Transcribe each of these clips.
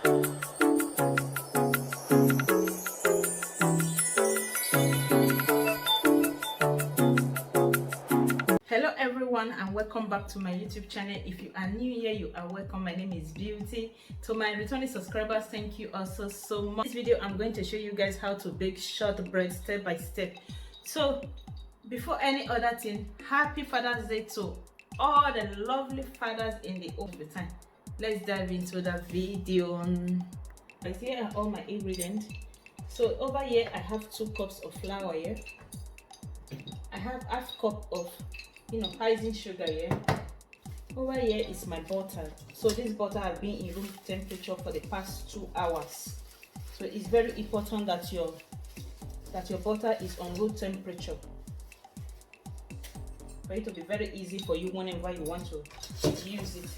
Hello everyone, and welcome back to my YouTube channel. If you are new here, you are welcome. My name is Beauty. To my returning subscribers, thank you also so much. In this video, I'm going to show you guys how to bake shortbread step by step. So before any other thing, happy Father's Day to all the lovely fathers in the time. Let's dive into the video. Right, here are all my ingredients. So over here I have 2 cups of flour here. I have half cup of icing sugar here. Over here is my butter. So this butter has been in room temperature for the past 2 hours. So it's very important that your butter is on room temperature for it to be very easy for you whenever you want to use it.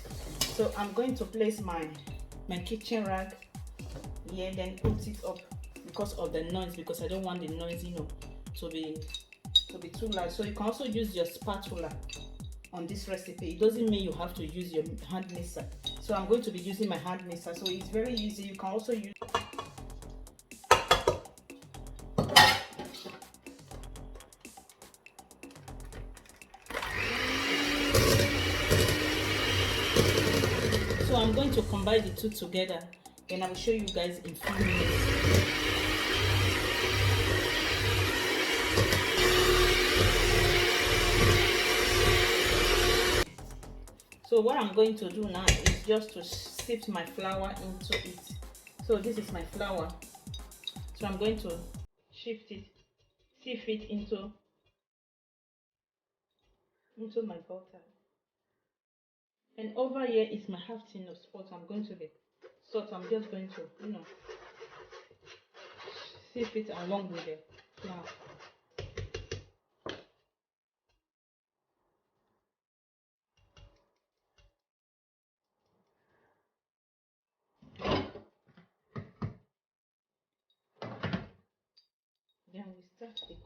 So I'm going to place my kitchen rag here, then put it up because of the noise, because I don't want the noise to be too loud. So you can also use your spatula on this recipe. It doesn't mean you have to use your hand mixer. So I'm going to be using my hand mixer, so it's very easy. You can also use so I'm going to combine the two together, and I will show you guys in 5 minutes. So what I'm going to do now is just to sift my flour into it. So this is my flour. So I'm going to sift it into my butter. And over here is my half tin of salt. I'm going to be salt. I'm just going to sift it along with the flour. Then we start the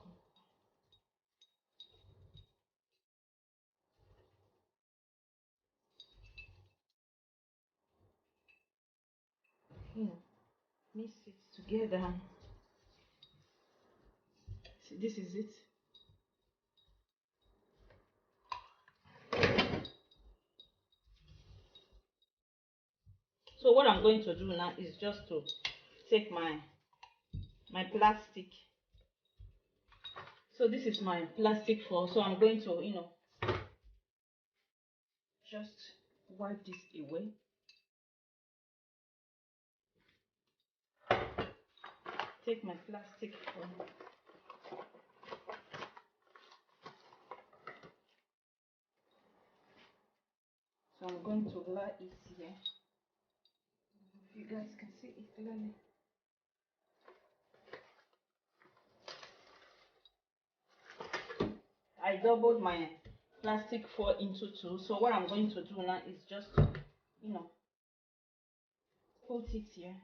mix it together. See, this is it. So what I'm going to do now is just to take my plastic. So this is my plastic foil. So I'm going to just wipe this away. Take my plastic foil. So I'm going to lie it here. If you guys can see it clearly. I doubled my plastic foil into 2. So what I'm going to do now is just put it here.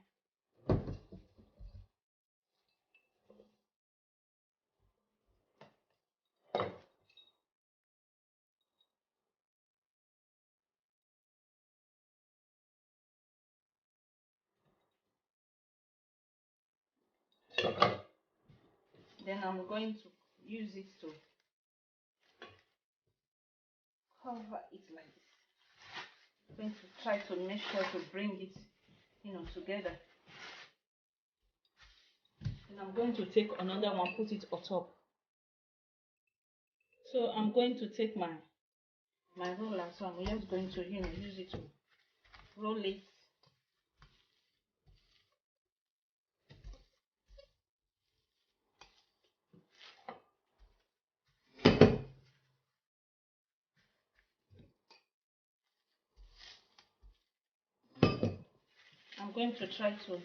Then I'm going to use it to cover it like this. I'm going to try to make sure to bring it together. And I'm going to take another one, put it on top. So I'm going to take my roller. So I'm just going to use it to roll it. I'm going to try to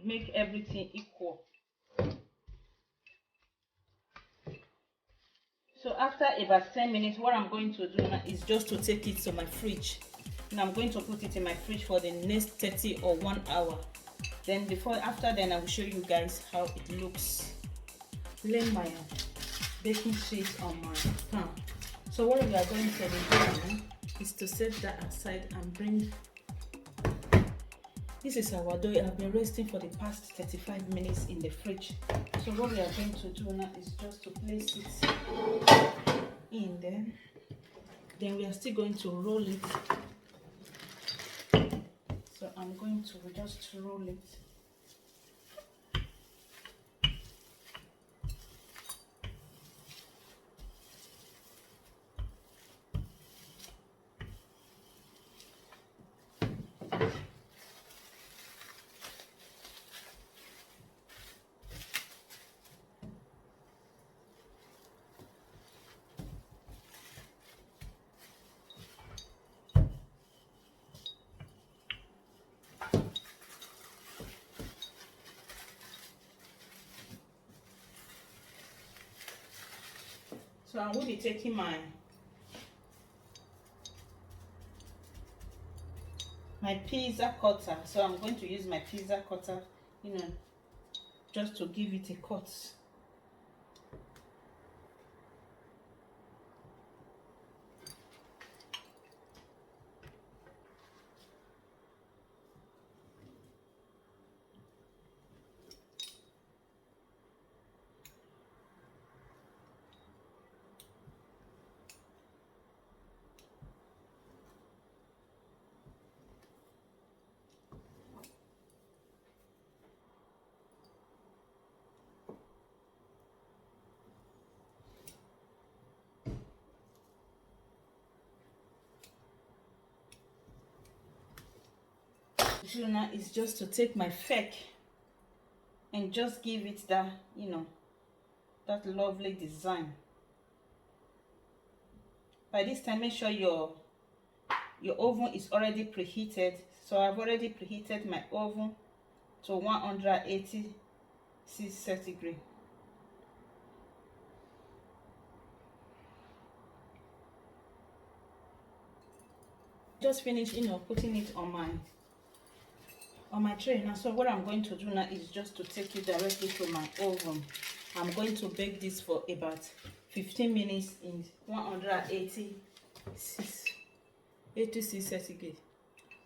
make everything equal. So after about 10 minutes, what I'm going to do now is just to take it to my fridge. And I'm going to put it in my fridge for the next 30 or 1 hour. Then after then I will show you guys how it looks. Lay my baking sheet on my pan. So what we are going to do now is to set that aside and bring This is our dough. I've been resting for the past 35 minutes in the fridge. So what we are going to do now is just to place it in there. Then we are still going to roll it. So I'm going to just roll it. So I will be taking my pizza cutter. So I'm going to use my pizza cutter, just to give it a cut. So now is just to take my feck and just give it that, that lovely design. By this time, make sure your oven is already preheated. So I've already preheated my oven to 180 centigrade. Just finished, putting it on my tray now. So what I'm going to do now is just to take it directly to my oven. I'm going to bake this for about 15 minutes in 186 centigrade.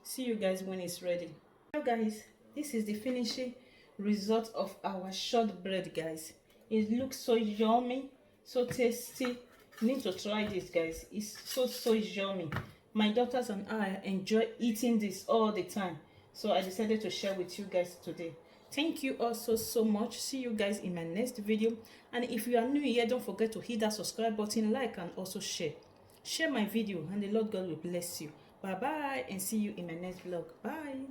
See you guys when it's ready. So guys, this is the finishing result of our shortbread, guys. It looks so yummy, so tasty. You need to try this, guys. It's so yummy. My daughters and I enjoy eating this all the time, so I decided to share with you guys today. Thank you all so much. See you guys in my next video. And if you are new here, don't forget to hit that subscribe button, like, and also share my video, and the Lord God will bless you. Bye bye, and see you in my next vlog. Bye.